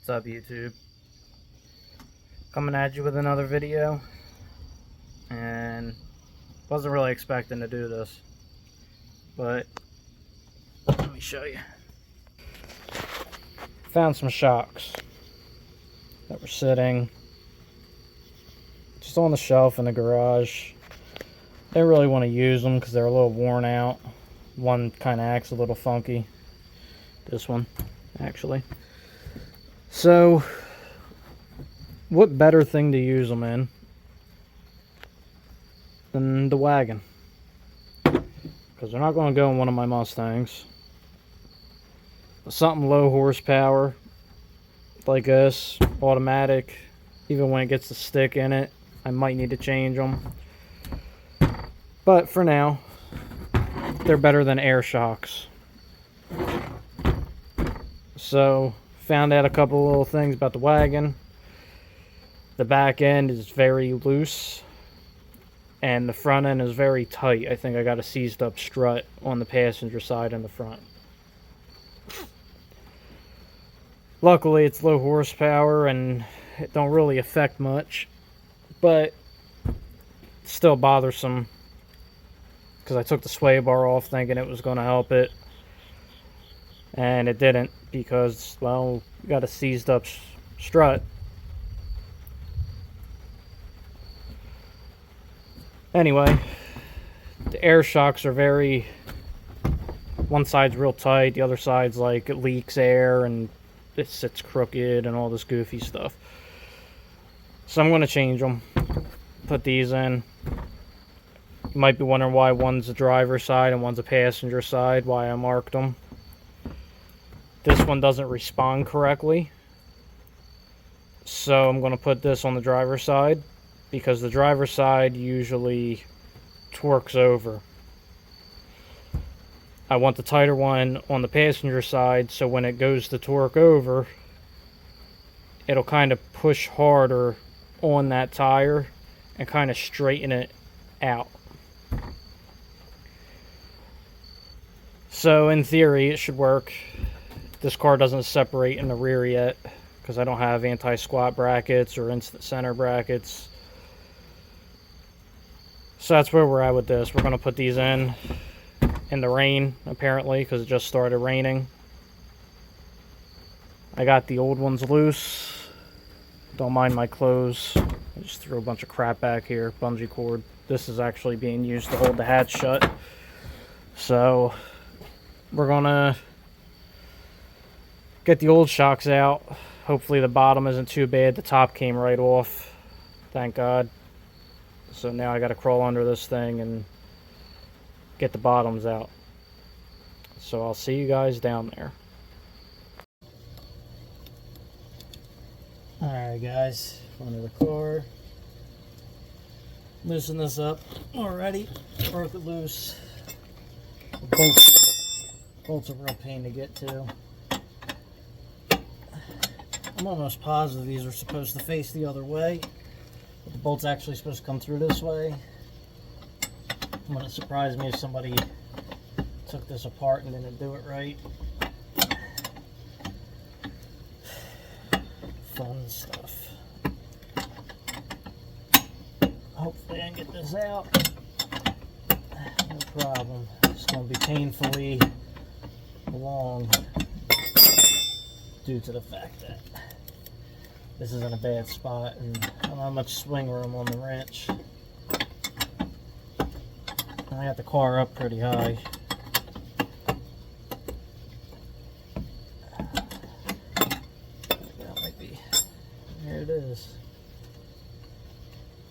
What's up, YouTube? Coming at you with another video, and wasn't really expecting to do this, but let me show you. Found some shocks that were sitting just on the shelf in the garage. Didn't really want to use them because they're a little worn out. One kind of acts a little funky. This one, actually. So, what better thing to use them in than the wagon? Because they're not going to go in one of my Mustangs. But something low horsepower, like this, automatic, even when it gets the stick in it, I might need to change them. But for now, they're better than air shocks. So, found out a couple little things about the wagon. The back end is very loose, and the front end is very tight. I think I got a seized up strut on the passenger side and the front. Luckily, it's low horsepower and it don't really affect much, but it's still bothersome because I took the sway bar off thinking it was going to help it, and it didn't because, well, got a seized up strut. Anyway, the air shocks are very, one side's real tight, the other side's like it leaks air and it sits crooked and all this goofy stuff. So I'm going to change them, put these in. You might be wondering why one's a driver's side and one's a passenger side, why I marked them. This one doesn't respond correctly, so I'm going to put this on the driver's side, because the driver's side usually torques over. I want the tighter one on the passenger side, so when it goes to torque over, it'll kind of push harder on that tire and kind of straighten it out. So in theory, it should work. This car doesn't separate in the rear yet because I don't have anti-squat brackets or instant center brackets. So that's where we're at with this. We're going to put these in the rain, apparently, because it just started raining. I got the old ones loose. Don't mind my clothes. I just threw a bunch of crap back here. Bungee cord. This is actually being used to hold the hatch shut. So we're going to get the old shocks out. Hopefully the bottom isn't too bad. The top came right off. Thank God. So now I got to crawl under this thing and get the bottoms out. So I'll see you guys down there. Alright guys, under the car. Loosen this up already. Broke it loose. Bolts are a real pain to get to. I'm almost positive these are supposed to face the other way. But the bolt's actually supposed to come through this way. Wouldn't surprise me if somebody took this apart and didn't do it right. Fun stuff. Hopefully I can get this out. No problem. It's going to be painfully long due to the fact that this is in a bad spot and I don't have much swing room on the wrench. I got the car up pretty high. That might be. There it is.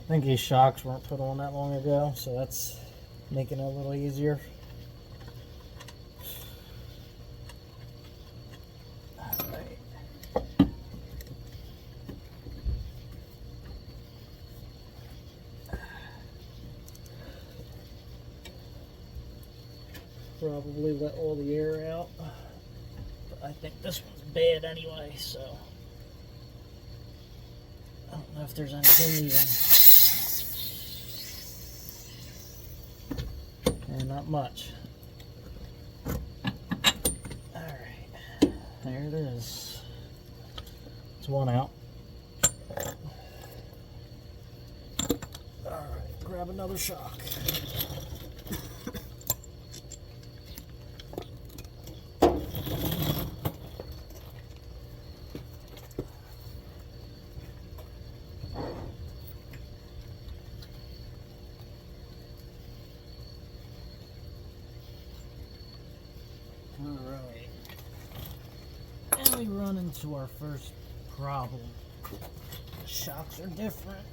I think these shocks weren't put on that long ago, so that's making it a little easier. Probably let all the air out, but I think this one's bad anyway, so I don't know if there's anything even, and not much. Alright, there it is. It's one out. Alright, grab another shock. Alright. And we run into our first problem. The shocks are different.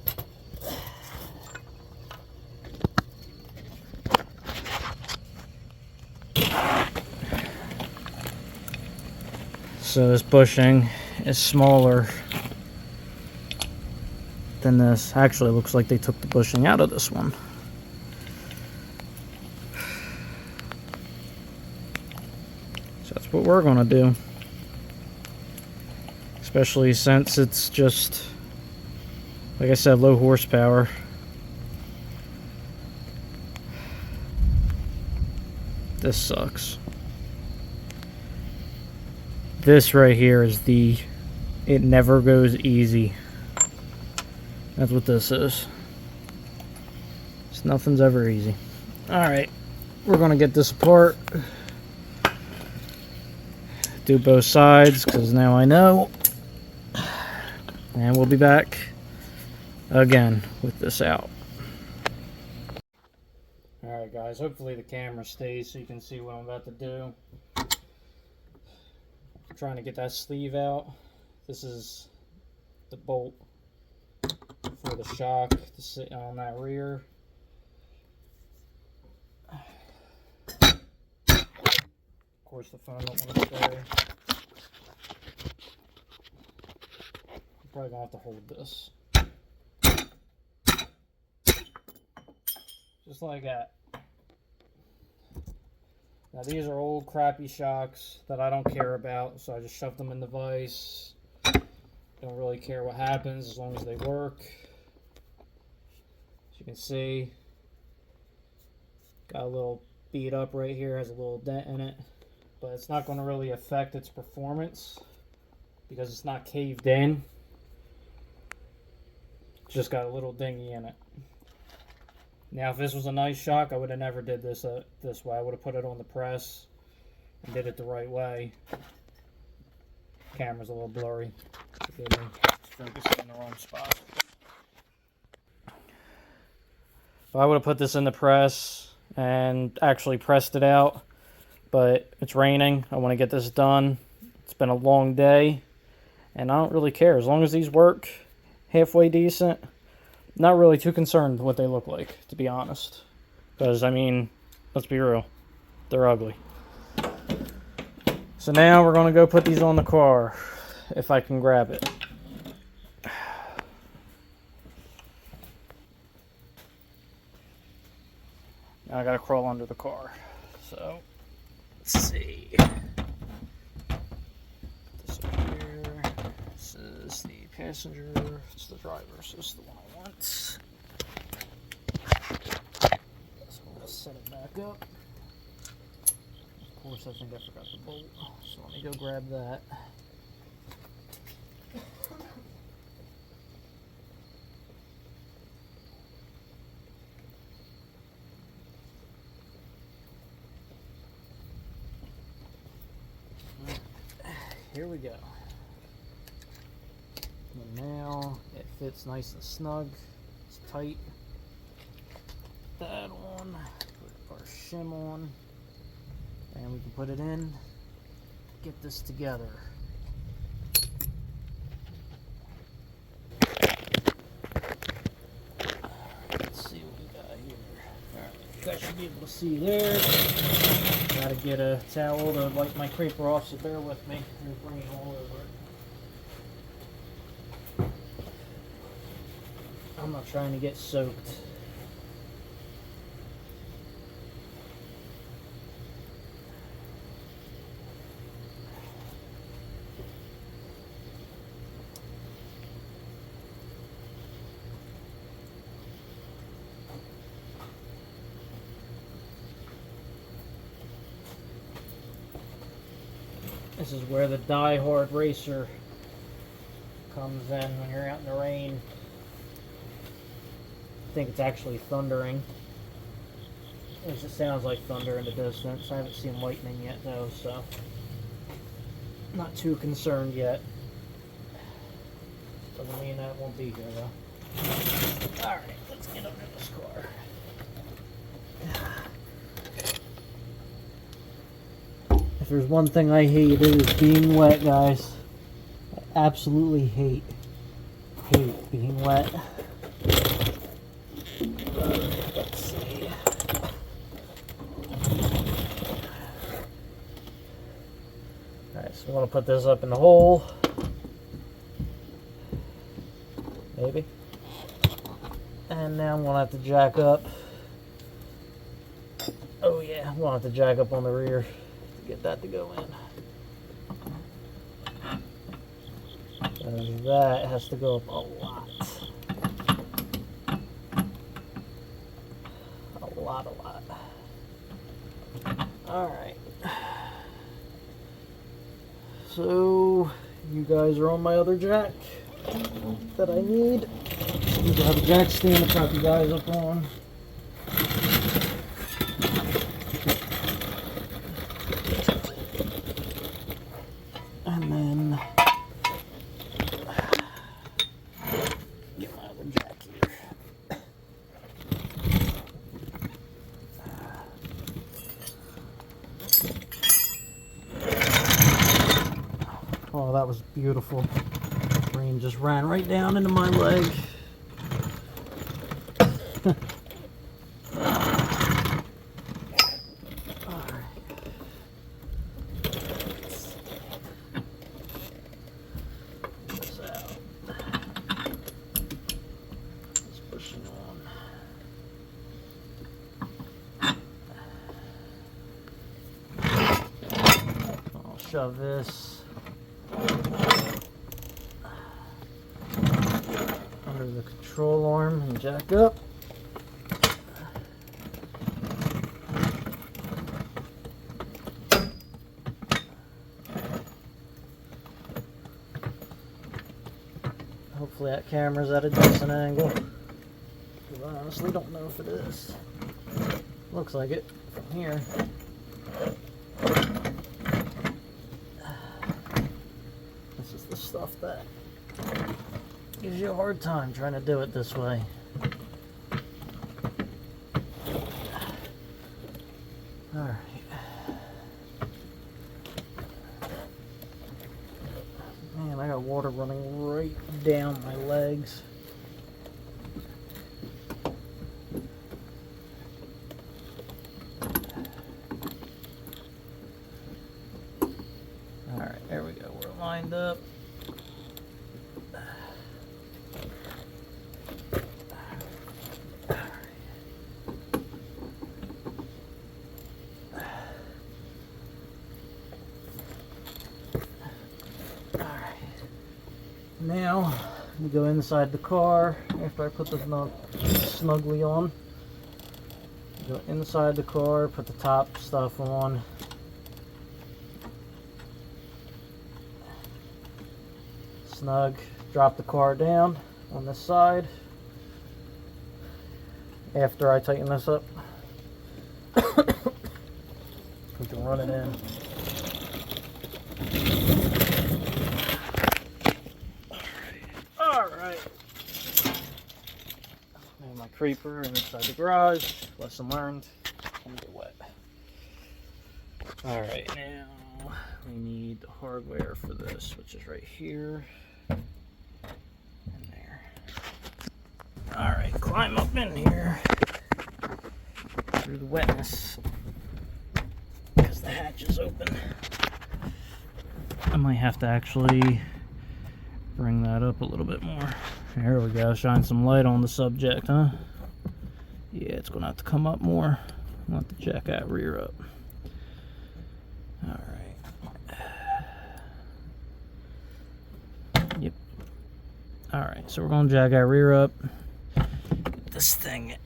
So this bushing is smaller than this. Actually, it looks like they took the bushing out of this one. So that's what we're gonna do. Especially since it's just, like I said, low horsepower. This sucks. This right here is it never goes easy. That's what this is. Nothing's ever easy. Alright, we're gonna get this apart. Do both sides, because now I know. And we'll be back again with this out. Alright guys, hopefully the camera stays so you can see what I'm about to do. I'm trying to get that sleeve out. This is the bolt for the shock to sit on that rear. Of course the phone don't want to stay. I'm probably gonna have to hold this. Just like that. Now these are old crappy shocks that I don't care about, so I just shoved them in the vise. Don't really care what happens as long as they work. As you can see, got a little beat up right here, has a little dent in it, but it's not going to really affect its performance because it's not caved in. It's just got a little dinghy in it. Now, if this was a nice shock, I would have never did this this way. I would have put it on the press and did it the right way. Camera's a little blurry. Forgive me. Focusing in the wrong spot. But I would have put this in the press and actually pressed it out. But it's raining. I want to get this done. It's been a long day. And I don't really care. As long as these work halfway decent. Not really too concerned with what they look like, to be honest. Because, I mean, let's be real. They're ugly. So now we're going to go put these on the car, if I can grab it. Now I got to crawl under the car. So, let's see. This over here. This is the passenger. It's the driver, so this is the one I want. So I'm going to set it back up. Of course, I think I forgot the bolt, so let me go grab that. Here we go. And now it fits nice and snug. It's tight. Put that on. Put our shim on. And we can put it in. Get this together. Let's see what we got here. Alright, you guys should be able to see there. Gotta get a towel to wipe my creeper off, so bear with me. There's rain all over it. I'm not trying to get soaked. This is where the die-hard racer comes in when you're out in the rain. I think it's actually thundering. At least it sounds like thunder in the distance. I haven't seen lightning yet though, so not too concerned yet. Doesn't mean that won't be here though. Alright, let's get under this car. If there's one thing I hate, it is being wet, guys. I absolutely hate being wet. Let's see. Alright, so I'm going to put this up in the hole. Maybe. And now I'm going to have to jack up. Oh yeah, I'm going to have to jack up on the rear to get that to go in. And that has to go up a lot. A lot. Alright. So, you guys are on my other jack that I need. Need to have a jack stand to prop you guys up on. And then get my other jack here. Oh, that was beautiful. Rain just ran right down into my leg. Shove this under the control arm and jack up. Hopefully that camera's at a decent angle, because I honestly don't know if it is. Looks like it from here. Stuff that gives you a hard time trying to do it this way. Alright. Man, I got water running right down my legs. Alright, there we go. We're lined up. Now, we go inside the car after I put the snugly on. Go inside the car, put the top stuff on. Snug, drop the car down on this side. After I tighten this up, we can run it in. My creeper inside the garage. Lesson learned. Can get wet. Alright, now we need the hardware for this, which is right here and there. Alright, climb up in here through the wetness because the hatch is open. I might have to actually bring that up a little bit more. There we go, shine some light on the subject, huh? Yeah, it's gonna have to come up more. I'll have to jack that rear up. Alright. Yep. Alright, so we're gonna jack that rear up. Get this thing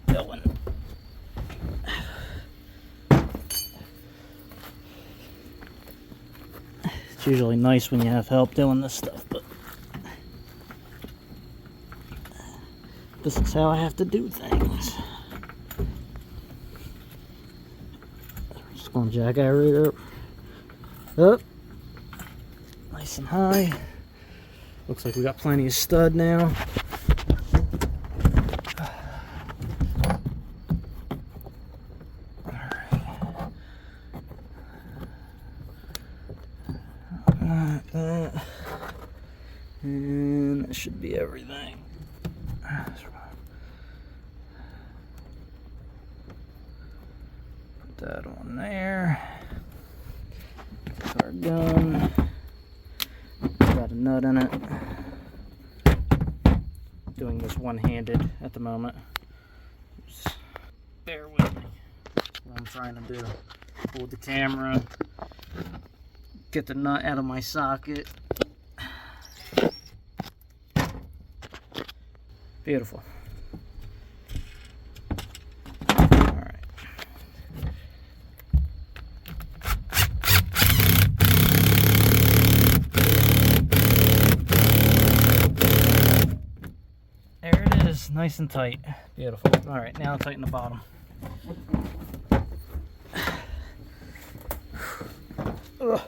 going. It's usually nice when you have help doing this stuff, but this is how I have to do things. Just gonna jack that right up. Up. Nice and high. Looks like we got plenty of stud now. Like that. And that should be everything. Put that on there. That's our gun. Got a nut in it. Doing this one-handed at the moment. Just bear with me. What I'm trying to do. Hold the camera. Get the nut out of my socket. Beautiful. Alright. There it is, nice and tight. Beautiful. Alright, now tighten the bottom. Ugh.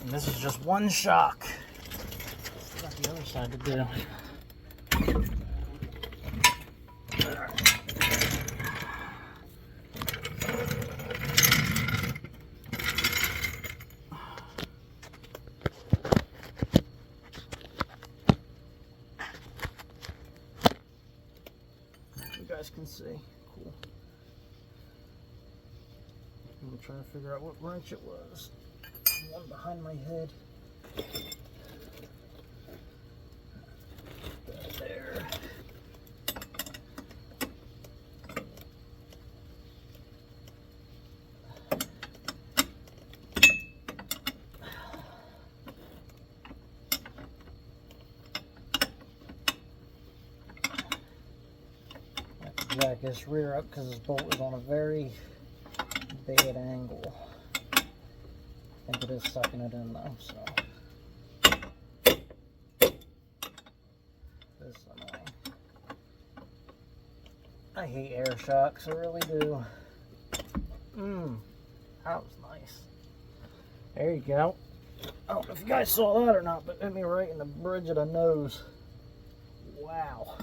And this is just one shock. Got the other side to do. You guys can see. Cool. I'm trying to figure out what wrench it was. One behind my head. There. I have to jack this rear up because this bolt is on a very bad angle. I think it is sucking it in though, so. This is annoying. I hate air shocks, I really do. That was nice. There you go. I don't know if you guys saw that or not, but hit me right in the bridge of the nose. Wow.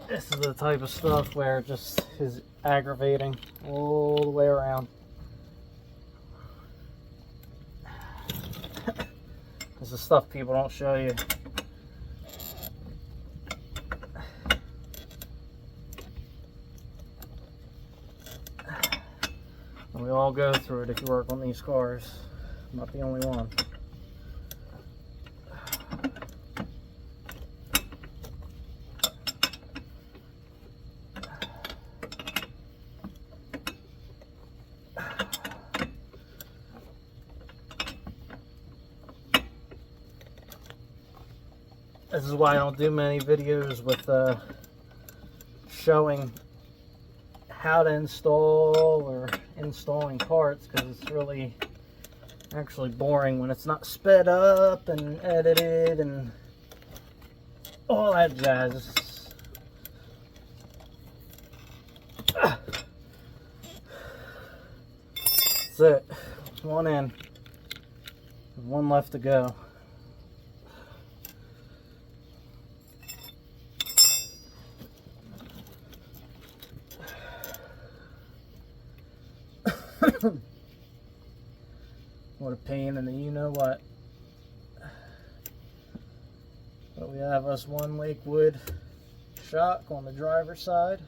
This is the type of stuff where it just is aggravating all the way around. This is stuff people don't show you. And we all go through it if you work on these cars. I'm not the only one. This is why I don't do many videos with showing how to install or installing parts, because it's really actually boring when it's not sped up and edited and all that jazz. That's it. One in. One left to go. What a pain in the you-know-what. But we have us one Lakewood shock on the driver's side.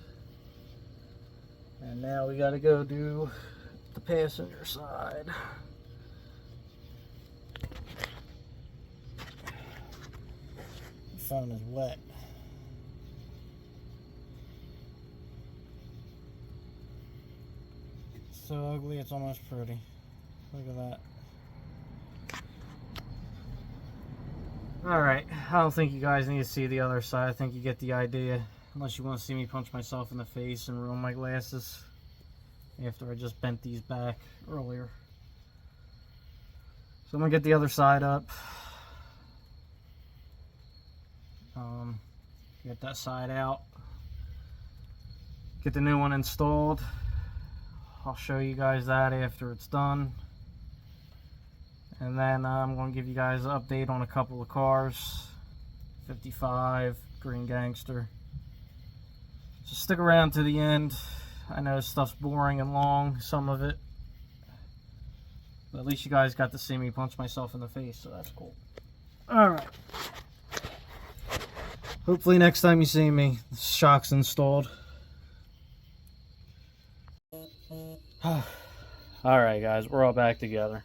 And now we gotta go do the passenger side. The phone is wet. So ugly, it's almost pretty. Look at that. Alright, I don't think you guys need to see the other side. I think you get the idea. Unless you want to see me punch myself in the face and ruin my glasses after I just bent these back earlier. So I'm going to get the other side up. Get that side out. Get the new one installed. I'll show you guys that after it's done. And then I'm going to give you guys an update on a couple of cars. 55, Green Gangster. So stick around to the end. I know stuff's boring and long, some of it. But at least you guys got to see me punch myself in the face, so that's cool. Alright. Hopefully next time you see me, the shock's installed. Alright guys, we're all back together.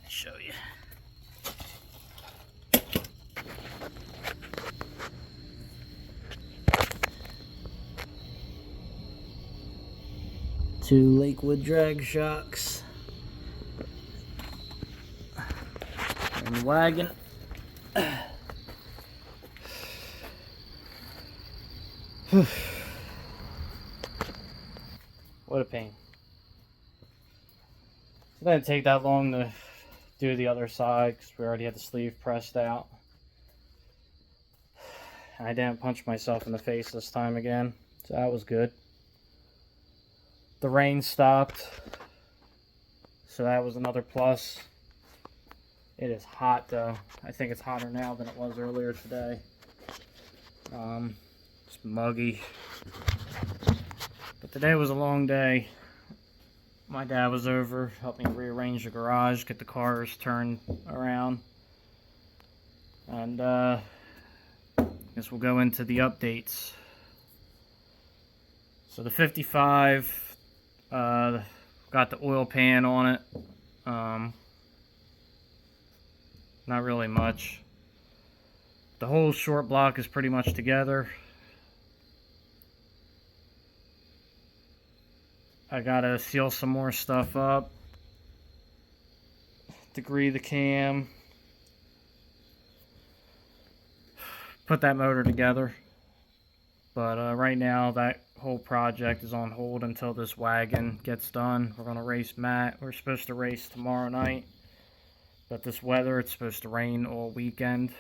Show you. Two Lakewood drag shocks. And wagon. What a pain. It didn't take that long to do the other side because we already had the sleeve pressed out. I didn't punch myself in the face this time again, so that was good. The rain stopped, so that was another plus. It is hot though. I think it's hotter now than it was earlier today. It's muggy. But today was a long day. My dad was over, helped me rearrange the garage, get the cars turned around. And I guess we'll go into the updates. So the 55, got the oil pan on it. Not really much. The whole short block is pretty much together. I gotta seal some more stuff up. Degree the cam. Put that motor together. But right now that whole project is on hold until this wagon gets done. We're gonna race Matt. We're supposed to race tomorrow night. But this weather, it's supposed to rain all weekend.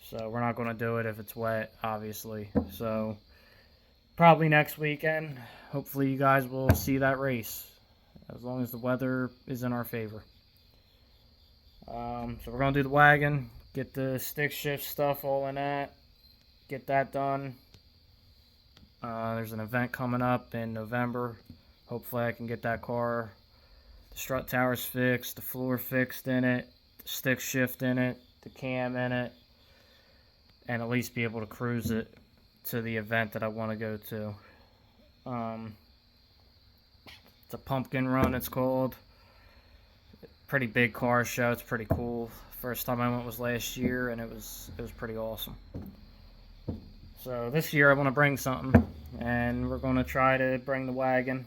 So we're not gonna do it if it's wet, obviously. So probably next weekend. Hopefully you guys will see that race, as long as the weather is in our favor. So we're going to do the wagon, get the stick shift stuff all in that, get that done. There's an event coming up in November. Hopefully I can get that car, the strut towers fixed, the floor fixed in it, the stick shift in it, the cam in it, and at least be able to cruise it to the event that I want to go to. It's a pumpkin run, it's called. Pretty big car show. It's pretty cool. First time I went was last year, and it was pretty awesome. So this year I want to bring something, and we're going to try to bring the wagon.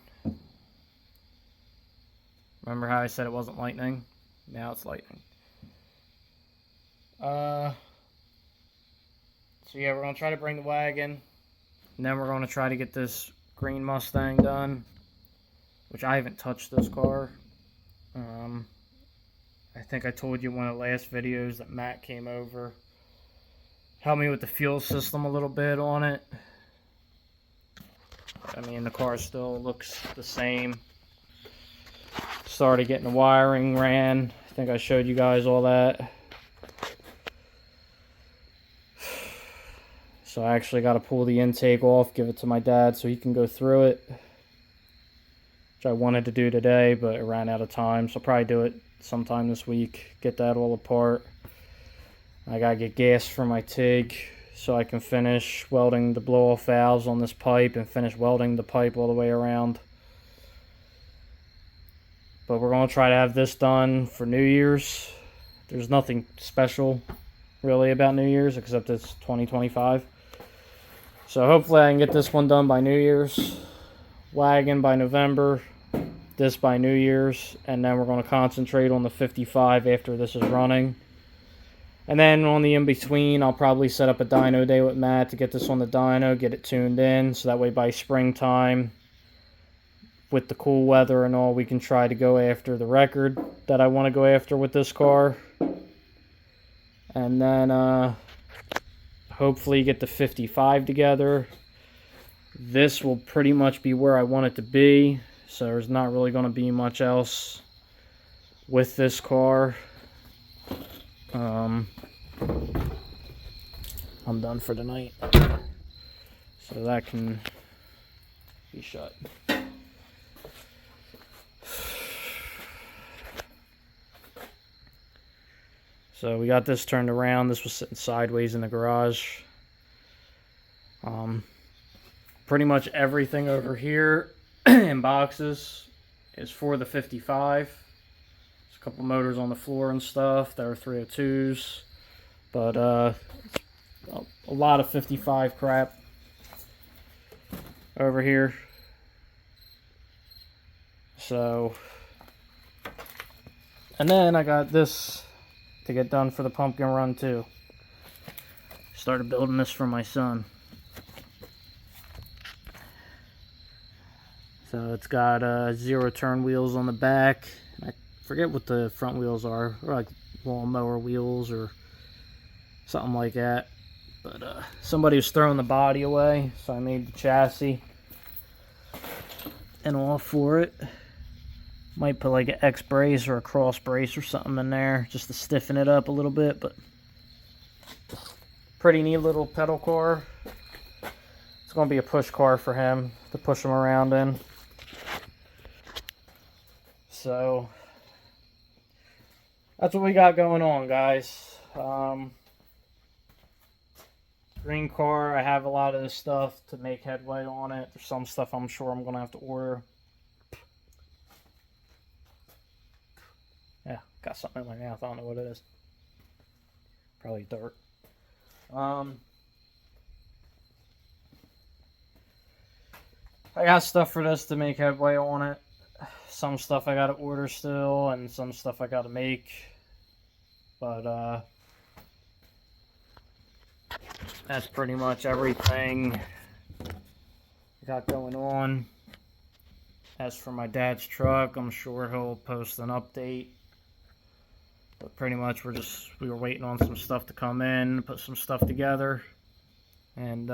Remember how I said it wasn't lightning? Now it's lightning. So yeah, we're going to try to bring the wagon, and then we're going to try to get this green Mustang done, which I haven't touched this car. I think I told you in one of the last videos that Matt came over, helped me with the fuel system a little bit on it. I mean, the car still looks the same. Started getting the wiring ran. I think I showed you guys all that. So I actually got to pull the intake off, give it to my dad so he can go through it. Which I wanted to do today, but it ran out of time. So I'll probably do it sometime this week. Get that all apart. I got to get gas for my TIG. so I can finish welding the blow-off valves on this pipe and finish welding the pipe all the way around. But we're going to try to have this done for New Year's. There's nothing special really about New Year's except it's 2025. So hopefully I can get this one done by New Year's. Wagon by November. This by New Year's. And then we're going to concentrate on the 55 after this is running. And then on the in-between, I'll probably set up a dyno day with Matt to get this on the dyno, get it tuned in. So that way by springtime, with the cool weather and all, we can try to go after the record that I want to go after with this car. And then hopefully get the 55 together. This will pretty much be where I want it to be. So there's not really going to be much else with this car. I'm done for the night, so that can be shut. So we got this turned around. This was sitting sideways in the garage. Pretty much everything over here in boxes is for the 55. There's a couple motors on the floor and stuff. There are 302s, but a lot of 55 crap over here. So, and then I got this to get done for the pumpkin run too. Started building this for my son. So it's got 0 turn wheels on the back. I forget what the front wheels are. They're like lawnmower wheels or something like that. But somebody was throwing the body away, so I made the chassis and all for it. Might put like an X brace or a cross brace or something in there just to stiffen it up a little bit. But pretty neat little pedal car. It's going to be a push car for him to push him around in. So that's what we got going on, guys. Green car, I have a lot of this stuff to make headway on it. There's some stuff I'm sure I'm going to have to order. Yeah, got something in my mouth. I don't know what it is. Probably dirt. I got stuff for this to make headway on it. Some stuff I got to order still, and some stuff I got to make. But, that's pretty much everything I got going on. As for my dad's truck, I'm sure he'll post an update. But pretty much we were waiting on some stuff to come in, put some stuff together. And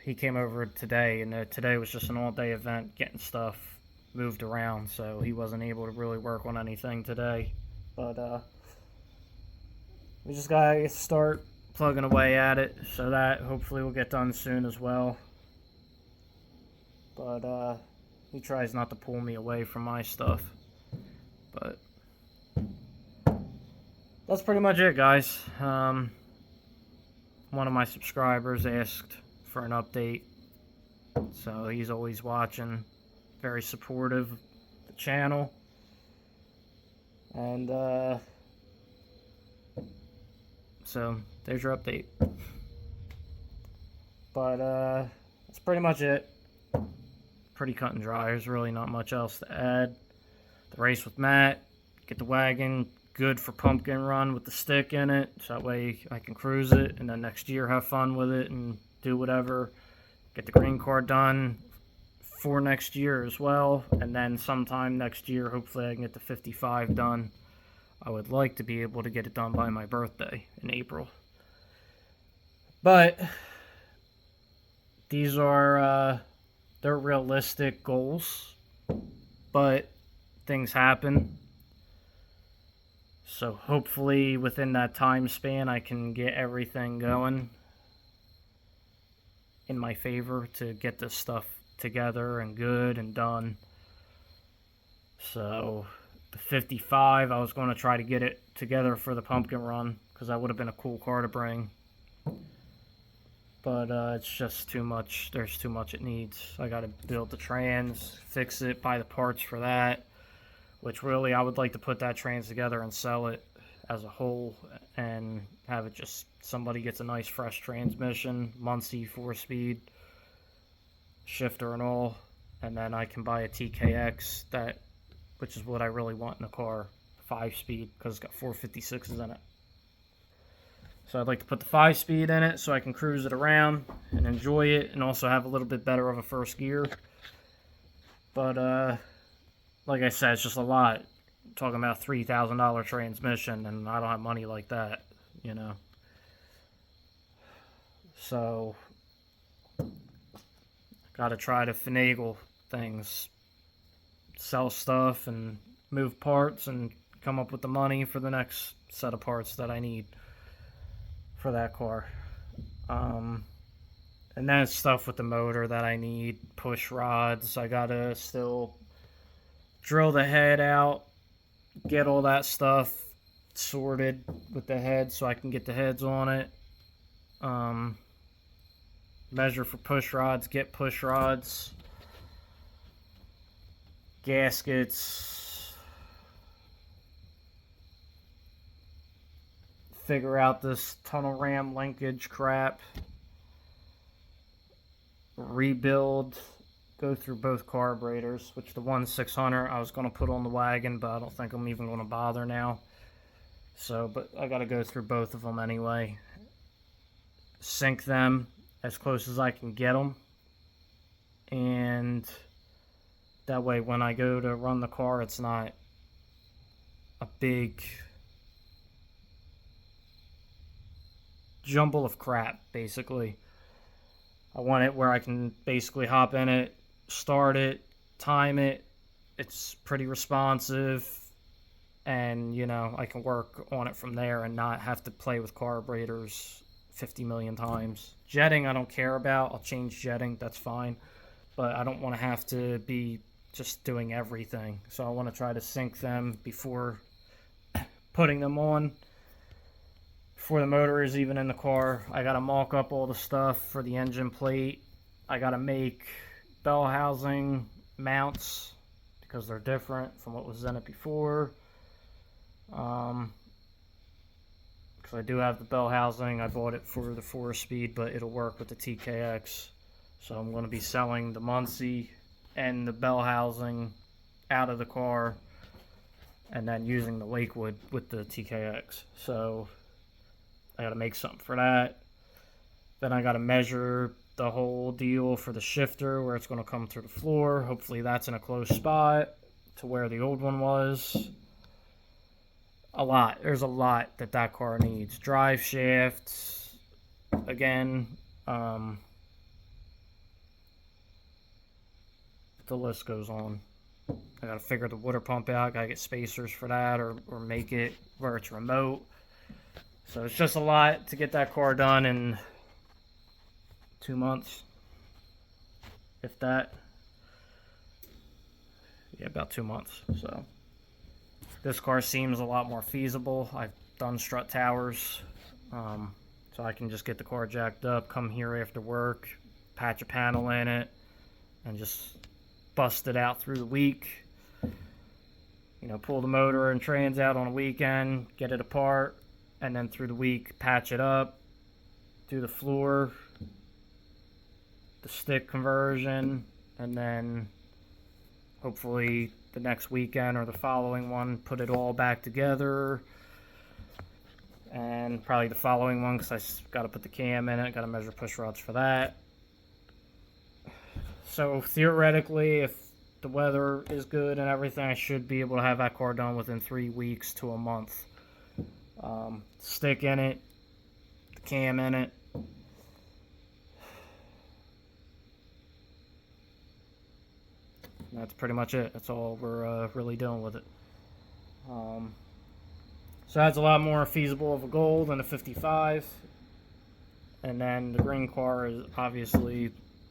he came over today, and today was just an all-day event getting stuff moved around, so he wasn't able to really work on anything today. But we just gotta start plugging away at it, so that hopefully will get done soon as well. But he tries not to pull me away from my stuff. But that's pretty much it, guys. One of my subscribers asked for an update, so he's always watching, very supportive of the channel. And so there's your update. But that's pretty much it. Pretty cut and dry. There's really not much else to add. The race with Matt, get the wagon good for pumpkin run with the stick in it, so that way I can cruise it, and then next year have fun with it and do whatever. Get the green car done for next year as well, and then sometime next year hopefully I can get the 55 done. I would like to be able to get it done by my birthday in April. But these are they're realistic goals, but things happen. So hopefully within that time span I can get everything going in my favor to get this stuff together and good and done. So the 55, I was going to try to get it together for the pumpkin run, because that would have been a cool car to bring. But it's just too much. There's too much it needs. I got to build the trans, fix it, buy the parts for that. Which really, I would like to put that trans together and sell it as a whole, and have it just somebody gets a nice fresh transmission, Muncie 4-speed shifter and all, and then I can buy a TKX, which is what I really want in a car, 5-speed, because it's got 456s in it. So I'd like to put the 5-speed in it so I can cruise it around and enjoy it, and also have a little bit better of a first gear. But like I said, it's just a lot. I'm talking about $3,000 transmission, and I don't have money like that, you know. So gotta try to finagle things, sell stuff and move parts, and come up with the money for the next set of parts that I need for that car. And then it's stuff with the motor that I need, push rods. I gotta still drill the head out, get all that stuff sorted with the head so I can get the heads on it. Measure for push rods, get push rods, gaskets, figure out this tunnel ram linkage crap, rebuild, go through both carburetors, which the 1600 I was going to put on the wagon, but I don't think I'm even going to bother now. So, but I got to go through both of them anyway. Sync them as close as I can get them, and that way when I go to run the car, it's not a big jumble of crap, basically. I want it where I can basically hop in it, start it, time it. It's pretty responsive, and you know, I can work on it from there and not have to play with carburetors 50 million times. Jetting I don't care about. I'll change jetting, that's fine, but I don't want to have to be just doing everything. So I want to try to sync them before putting them on, before the motor is even in the car. I got to mock up all the stuff for the engine plate. I got to make bell housing mounts because they're different from what was in it before. I do have the bell housing. I bought it for the 4-speed, but it'll work with the TKX. So I'm going to be selling the Muncie and the bell housing out of the car, and then using the Lakewood with the TKX. So I got to make something for that. Then I got to measure the whole deal for the shifter, where it's going to come through the floor. Hopefully that's in a close spot to where the old one was. There's a lot that car needs. Drive shafts, again, the list goes on. I gotta figure the water pump out, gotta get spacers for that, or make it where it's remote. So it's just a lot to get that car done in 2 months, if that. Yeah, about 2 months. So this car seems a lot more feasible. I've done strut towers, so I can just get the car jacked up, come here after work, patch a panel in it, and just bust it out through the week. You know, pull the motor and trans out on a weekend, get it apart, and then through the week patch it up, do the floor, the stick conversion, and then hopefully the next weekend or the following one put it all back together, and probably the following one because I got to put the cam in it, got to measure push rods for that. So theoretically, if the weather is good and everything, I should be able to have that car done within 3 weeks to a month. Stick in it, the cam in it. That's pretty much it. That's all we're really doing with it. So that's a lot more feasible of a goal than a 55. And then the green car is obviously,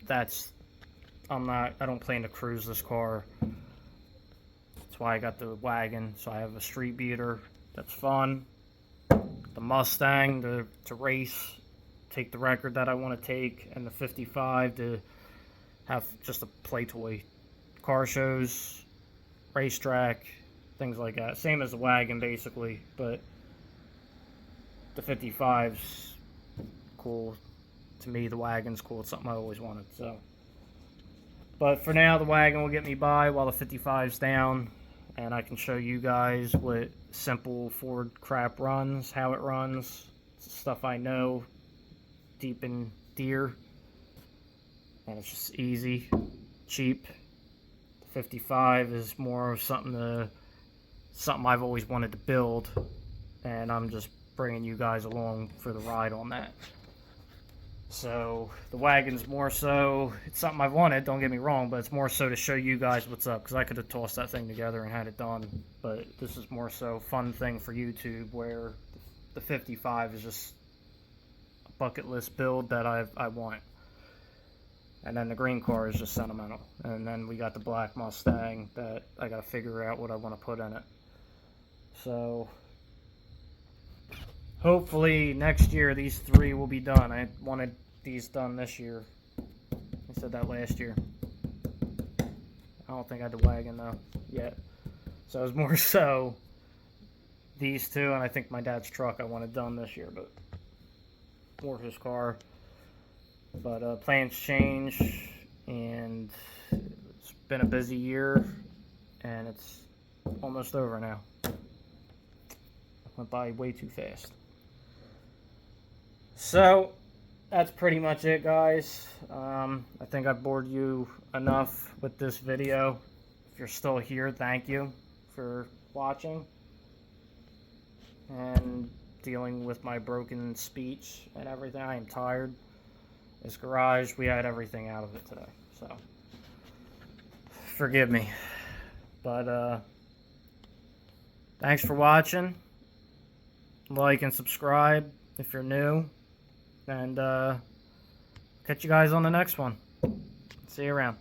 I don't plan to cruise this car. That's why I got the wagon. So I have a street beater that's fun. The Mustang to race take the record that I want to take and the 55 to have just a play toy. Car shows, racetrack, things like that. Same as the wagon, basically, but the 55's cool. To me, the wagon's cool. It's something I always wanted, so. But for now, the wagon will get me by while the 55's down, and I can show you guys what simple Ford crap runs, how it runs, stuff I know deep in deer, and it's just easy, cheap. The 55 is more of something I've always wanted to build, and I'm just bringing you guys along for the ride on that. So the wagon's more so, it's something I've wanted, don't get me wrong, but it's more so to show you guys what's up, because I could have tossed that thing together and had it done, but this is more so fun thing for YouTube, where the 55 is just a bucket list build that I want. And then the green car is just sentimental. And then we got the black Mustang that I gotta figure out what I want to put in it. So hopefully next year these three will be done. I wanted these done this year. I said that last year. I don't think I had the wagon though yet. So it was more so these two, and I think my dad's truck I wanted done this year, but more his car. But plans change, and it's been a busy year, and it's almost over now. It went by way too fast. So that's pretty much it, guys. I think I bored you enough with this video. If you're still here, thank you for watching and dealing with my broken speech and everything. I am tired. This garage, we had everything out of it today, so forgive me. But thanks for watching. Like and subscribe if you're new, and catch you guys on the next one. See you around.